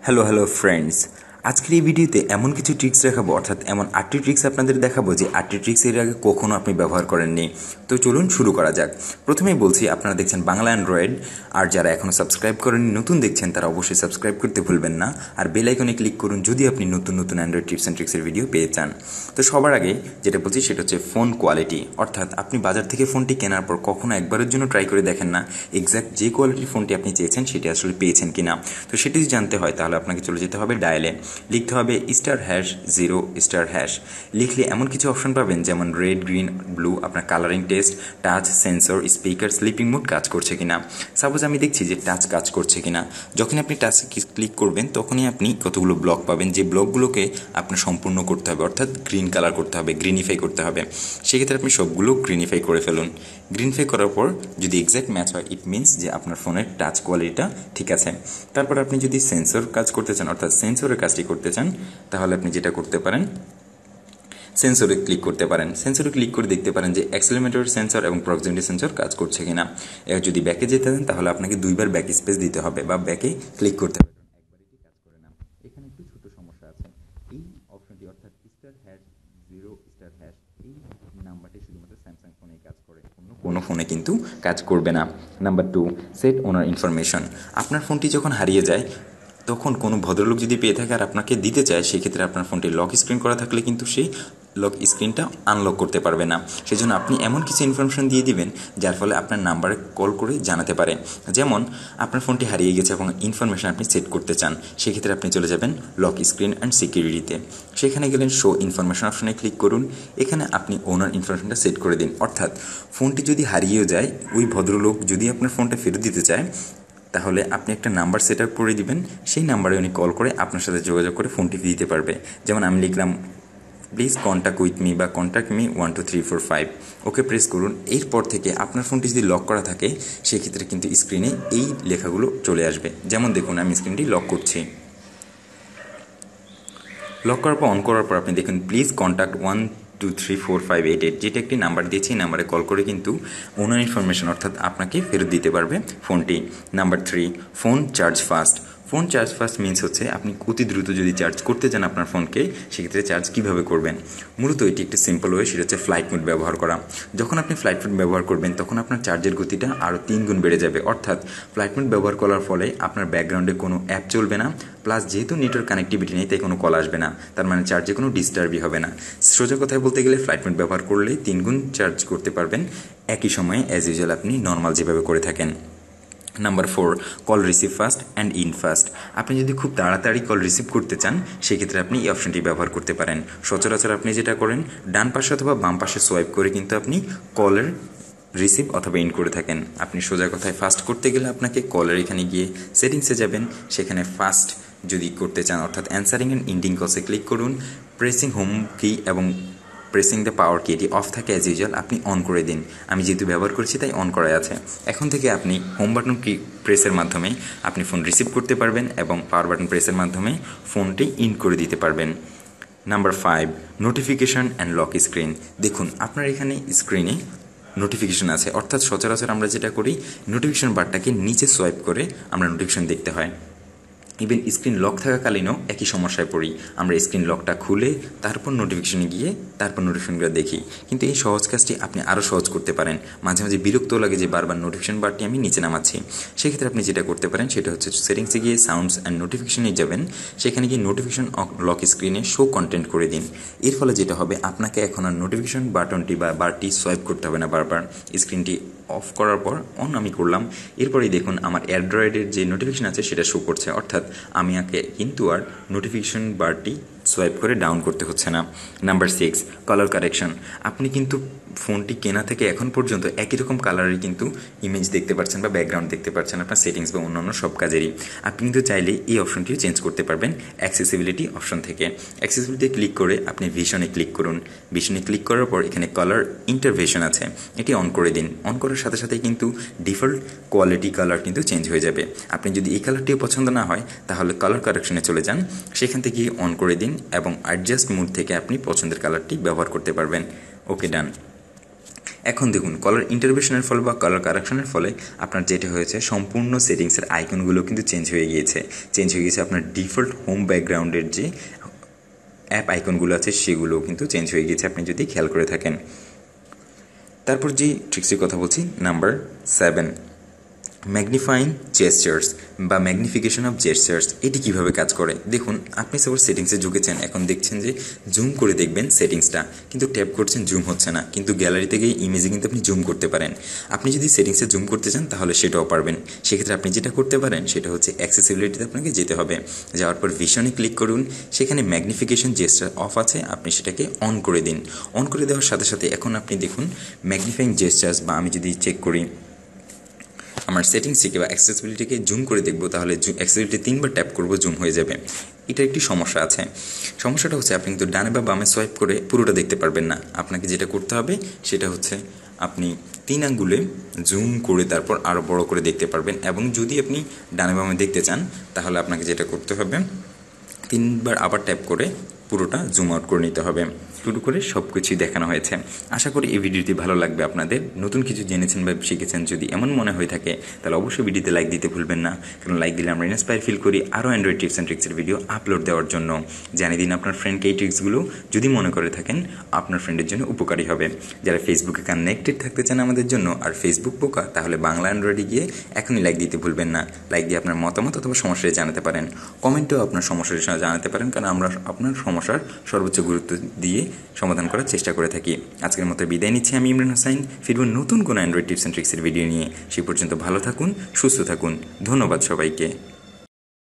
Hello friends, আজকের এই ভিডিওতে এমন কিছু ট্রিক্স দেখাবো, অর্থাৎ এমন 8টি ট্রিক্স আপনাদের দেখাবো যে 8টি ট্রিক্স এর আগে কখনো আপনি ব্যবহার করেননি। তো চলুন শুরু করা যাক। প্রথমেই বলছি, আপনারা দেখছেন বাংলা অ্যান্ড্রয়েড, আর যারা এখনও সাবস্ক্রাইব করেননি, নতুন দেখছেন, তারা অবশ্যই সাবস্ক্রাইব করতে ভুলবেন না, আর বেল আইকনে ক্লিক করুন যদি আপনি নতুন নতুন অ্যান্ড্রয়েড টিপস অ্যান্ড ট্রিক্সের ভিডিও পেয়ে চান। তো সবার আগে যেটা বলছি সেটা হচ্ছে ফোন কোয়ালিটি, অর্থাৎ আপনি বাজার থেকে ফোনটি কেনার পর কখনো একবারের জন্য ট্রাই করে দেখেন না এক্স্যাক্ট যে কোয়ালিটির ফোনটি আপনি চেয়েছেন সেটি আসলে পেয়েছেন কিনা। তো সেটি যদি জানতে হয় তাহলে আপনাকে চলে যেতে হবে ডায়ালে, লিখতে হবে *#0*#। লিখলে এমন কিছু অপশন পাবেন যেমন রেড, গ্রিন, ব্লু, আপনার colouring test, touch, sensor, speaker, sleeping mode কাজ করছে কিনা। সাপোজ আমি দেখছি যে টাচ কাজ করছে কিনা। যখন আপনি টাচে ক্লিক করবেন তখনই আপনি কতগুলো ব্লক পাবেন, যে ব্লকগুলোকে আপনার সম্পূর্ণ করতে হবে, অর্থাৎ গ্রিন কালার করতে হবে, গ্রিনিফাই করতে হবে। সেক্ষেত্রে আপনি সবগুলো গ্রিনিফাই করে ফেলুন। গ্রিনিফাই করার পর যদি এক্স্যাক্ট ম্যাচ হয়, ইট মিনস যে আপনার ফোনের টাচ কোয়ালিটিটা ঠিক আছে। তারপর আপনি যদি সেন্সর কাজ করতে চান, অর্থাৎ সেন্সরের কাজটি করতে চান, তাহলে আপনি যেটা করতে পারেন, সেন্সরে ক্লিক করতে পারেন। সেন্সরে ক্লিক করে দেখতে পারেন যে অ্যাক্সেলেরোমিটার সেন্সর এবং প্রক্সিমিটি সেন্সর কাজ করছে কিনা। এবার যদি ব্যাকে যেতে দেন তাহলে আপনাকে দুইবার ব্যাক স্পেস দিতে হবে বা ব্যাকে ক্লিক করতে হবে, একবার এটি কাজ করে না। এখানে একটু ছোট সমস্যা আছে। এই অপশনটি অর্থাৎ *#0*#, এই নাম্বারটি শুধুমাত্র স্যামসাং ফোনেই কাজ করে, কোনো ফোনে কিন্তু কাজ করবে না। নাম্বার 2, সেট ওনার ইনফরমেশন। আপনার ফোনটি যখন হারিয়ে যায় তখন কোনো ভদ্রলোক যদি পেয়ে থাকে আর আপনাকে দিতে চায়, সেক্ষেত্রে আপনার ফোনটি লক স্ক্রিন করা থাকলে কিন্তু সেই লক স্ক্রিনটা আনলক করতে পারবে না। সেজন্য আপনি এমন কিছু ইনফরমেশন দিয়ে দিবেন যার ফলে আপনার নাম্বারে কল করে জানাতে পারে। যেমন আপনার ফোনটি হারিয়ে গেছে এবং ইনফরমেশন আপনি সেট করতে চান, সেক্ষেত্রে আপনি চলে যাবেন লক স্ক্রিন অ্যান্ড সিকিউরিটিতে। সেখানে গেলেন শো ইনফরমেশন অপশনে ক্লিক করুন। এখানে আপনি ওনার ইনফরমেশনটা সেট করে দিন, অর্থাৎ ফোনটি যদি হারিয়েও যায়, ওই ভদ্রলোক যদি আপনার ফোনটা ফেরত দিতে চায় তাহলে আপনি একটা নাম্বার সেট আপ করে দিবেন। সেই নাম্বারে উনি কল করে আপনার সাথে যোগাযোগ করে ফোনটি দিতে পারবে। যেমন আমি লিখলাম, প্লিজ কন্ট্যাক্ট উইথ মি বা কন্ট্যাক্ট মি 12345, ওকে প্রেস করুন। এরপর থেকে আপনার ফোনটি যদি লক করা থাকে সেক্ষেত্রে কিন্তু স্ক্রিনে এই লেখাগুলো চলে আসবে। যেমন দেখুন, আমি স্ক্রিনটি লক করছি। লক করার পর অন করার পর আপনি দেখুন প্লিজ কন্ট্যাক্ট 1234588, যেটা একটি নাম্বার দিয়েছি, এই নাম্বারে কল করে কিন্তু ওনার ইনফরমেশন অর্থাৎ আপনাকে ফেরত দিতে পারবে ফোনটি। Number 3, phone charge fast. Phone charge fast means হচ্ছে আপনি অতি দ্রুত যদি চার্জ করতে চান আপনার ফোনকে, সেক্ষেত্রে চার্জ কীভাবে করবেন। মূলত এটি একটি সিম্পল ওয়ে, সেটা হচ্ছে ফ্লাইট মোড ব্যবহার করা। যখন আপনি ফ্লাইট মোড ব্যবহার করবেন তখন আপনার চার্জের গতিটা আরও 3 গুণ বেড়ে যাবে, অর্থাৎ ফ্লাইট মোড ব্যবহার করার ফলে আপনার ব্যাকগ্রাউন্ডে কোনো অ্যাপ চলবে না, প্লাস যেহেতু নেটওয়ার্ক কানেক্টিভিটি নেই তাই কোনো কল আসবে না, তার মানে চার্জে কোনো ডিস্টার্বই হবে না। সোজা কথায় বলতে গেলে ফ্লাইট মোড ব্যবহার করলে 3 গুণ চার্জ করতে পারবেন একই সময়ে, অ্যাজ ইউজুয়াল আপনি নর্মাল যেভাবে করে থাকেন। Number 4, call receive fast and in fast. আপনি যদি খুব তাড়াতাড়ি কল রিসিভ করতে চান সেক্ষেত্রে আপনি এই অপশনটি ব্যবহার করতে পারেন। সচরাচর আপনি যেটা করেন, ডান পাশে অথবা বাম পাশে সোয়াইপ করে কিন্তু আপনি কলের রিসিভ অথবা ইন করে থাকেন। আপনি সোজা কথায় ফাস্ট করতে গেলে আপনাকে কলের এখানে গিয়ে সেটিংসে যাবেন, সেখানে ফাস্ট যদি করতে চান অর্থাৎ অ্যান্সারিং অ্যান্ড ইন্ডিং কলসে ক্লিক করুন। প্রেসিং হোম কি এবং প্রেসিং দ্য পাওয়ার কি, এটি অফ থাকে, অ্যাজ ইউজুয়াল আপনি অন করে দিন। আমি যেহেতু ব্যবহার করছি তাই অন করাই আছে। এখন থেকে আপনি হোম বাটন কি প্রেসের মাধ্যমে আপনি ফোন রিসিভ করতে পারবেন এবং পাওয়ার বাটন প্রেসের মাধ্যমে ফোনটি ইন করে দিতে পারবেন। Number 5, notification and lock screen. দেখুন আপনার এখানে স্ক্রিনে নোটিফিকেশন আছে, অর্থাৎ সচরাচর আমরা যেটা করি, নোটিফিকেশন বারটাকে নিচে সোয়াইপ করে আমরা নোটিফিকেশন দেখতে হয়। ইভেন স্ক্রিন লক থাকাকালীনও একই সমস্যায় পড়ি, আমরা স্ক্রিন লকটা খুলে তারপর নোটিফিকেশনে গিয়ে তারপর নোটিফিকেশনগুলো দেখি। কিন্তু এই সহজ কাজটি আপনি আরও সহজ করতে পারেন। মাঝে মাঝে বিরক্ত লাগে যে বারবার নোটিফিকেশন বারটি আমি নিচে নামাচ্ছি। সেক্ষেত্রে আপনি যেটা করতে পারেন সেটা হচ্ছে সেটিংসে গিয়ে সাউন্ডস অ্যান্ড নোটিফিকেশনে যাবেন, সেখানে গিয়ে নোটিফিকেশন লক স্ক্রিনে শো কন্টেন্ট করে দিন। এর ফলে যেটা হবে, আপনাকে এখন আর নোটিফিকেশন বাটনটি বা বারটি সোয়াইপ করতে হবে না বারবার। স্ক্রিনটি অফ করার পর অন আমি করলাম, এরপরেই দেখুন আমার অ্যান্ড্রয়েডের যে নোটিফিকেশন আছে সেটা শো করছে, অর্থাৎ আমি আগে কিন্তু আর নোটিফিকেশন বারটি সোয়াইপ করে ডাউন করতে হচ্ছে না। Number 6, colour correction. আপনি কিন্তু ফোনটি কেনা থেকে এখন পর্যন্ত একই রকম কালারের কিন্তু ইমেজ দেখতে পাচ্ছেন বা ব্যাকগ্রাউন্ড দেখতে পাচ্ছেন আপনার সেটিংস বা অন্যান্য সব কাজেরই। আপনি কিন্তু চাইলে এই অপশনটিও চেঞ্জ করতে পারবেন অ্যাক্সেসিবিলিটি অপশন থেকে। অ্যাক্সেসিবিলিটি ক্লিক করে আপনি ভিশনে ক্লিক করুন। ভিশনে ক্লিক করার পর এখানে কালার ইন্টারভেশন আছে, এটি অন করে দিন। অন করার সাথে সাথেই কিন্তু ডিফল্ট কোয়ালিটি কালার কিন্তু চেঞ্জ হয়ে যাবে। আপনি যদি এই কালারটিও পছন্দ না হয় তাহলে কালার কারেকশনে চলে যান, সেখান থেকে অন করে দিন এবং অ্যাডজাস্ট মোড থেকে আপনি পছন্দের কালারটি ব্যবহার করতে পারবেন। ওকে, ডান। এখন দেখুন কালার ইন্টারভেশনের ফলে বা কালার কারেকশনের ফলে আপনার যেটা হয়েছে সম্পূর্ণ সেটিংসের আইকনগুলো কিন্তু চেঞ্জ হয়ে গিয়েছে আপনার ডিফল্ট হোম ব্যাকগ্রাউন্ডের যে অ্যাপ আইকনগুলো আছে সেগুলোও কিন্তু চেঞ্জ হয়ে গিয়েছে আপনি যদি খেয়াল করে থাকেন। তারপর যে ট্রিক্সের কথা বলছি, নাম্বার 7, ম্যাগনিফাইং জেস্টার্স বা ম্যাগনিফিকেশন অফ জেস্টার্স। এটি কিভাবে কাজ করে দেখুন, আপনি সাপোজ সেটিংসে ঢুকেছেন, এখন দেখছেন যে জুম করে দেখবেন সেটিংসটা, কিন্তু ট্যাপ করছেন জুম হচ্ছে না, কিন্তু গ্যালারিতে গিয়ে ইমেজে কিন্তু আপনি জুম করতে পারেন। আপনি যদি সেটিংসে জুম করতে চান তাহলে সেটাও পারবেন। সেক্ষেত্রে আপনি যেটা করতে পারেন সেটা হচ্ছে অ্যাক্সেসিবিলিটিতে আপনাকে যেতে হবে, যাওয়ার পর ভিশনে ক্লিক করুন, সেখানে ম্যাগনিফিকেশন জেস্টার অফ আছে, আপনি সেটাকে অন করে দিন। অন করে দেওয়ার সাথে সাথে এখন আপনি দেখুন ম্যাগনিফাইং জেস্টার্স, বা আমি যদি চেক করি আমার সেটিংসটিকে বা অ্যাক্সেসিবিলিটিকে জুম করে দেখব, তাহলে অ্যাক্সেসিবিলিটি 3বার ট্যাপ করব, জুম হয়ে যাবে। এটা একটি সমস্যা আছে। সমস্যাটা হচ্ছে আপনি কিন্তু ডানে বা বামে সোয়াইপ করে পুরোটা দেখতে পারবেন না। আপনাকে যেটা করতে হবে সেটা হচ্ছে আপনি 3 আঙ্গুলে জুম করে তারপর আরও বড় করে দেখতে পারবেন। এবং যদি আপনি ডানে বামে দেখতে চান তাহলে আপনাকে যেটা করতে হবে 3বার আবার ট্যাপ করে পুরোটা জুম আউট করে নিতে হবে। শুরু করে সব কিছুই দেখানো হয়েছে। আশা করি এই ভিডিওটি ভালো লাগবে আপনাদের। নতুন কিছু জেনেছেন বা শিখেছেন, যদি এমন মনে হয়ে থাকে তাহলে অবশ্যই ভিডিওতে লাইক দিতে ভুলবেন না, কারণ লাইক দিলে আমরা ইন্সপায়ার ফিল করি আরও অ্যান্ড্রয়েড টিপস অ্যান্ড ট্রিক্সের ভিডিও আপলোড দেওয়ার জন্য। জানিয়ে দিন আপনার ফ্রেন্ডকে এই ট্রিক্সগুলো, যদি মনে করে থাকেন আপনার ফ্রেন্ডের জন্য উপকারী হবে। যারা ফেসবুকে কানেক্টেড থাকতে চান আমাদের জন্য আর ফেসবুক বোকা, তাহলে বাংলা অ্যান্ড্রয়েডে গিয়ে এখনই লাইক দিতে ভুলবেন না। লাইক দিয়ে আপনার মতামত অথবা সমস্যায় জানাতে পারেন, কমেন্টেও আপনার সমস্যার বিষয়ে জানাতে পারেন, কারণ আমরা আপনার সমস্যার সর্বোচ্চ গুরুত্ব দিয়ে সমাধান করার চেষ্টা করে থাকি। আজকের মতো বিদায় নিচ্ছি, আমি ইমরান হোসাইন। ফিরব নতুন কোনো অ্যান্ড্রয়েড টিপস অ্যান্ড ট্রিক্সের ভিডিও নিয়ে। সেই পর্যন্ত ভালো থাকুন, সুস্থ থাকুন। ধন্যবাদ সবাইকে।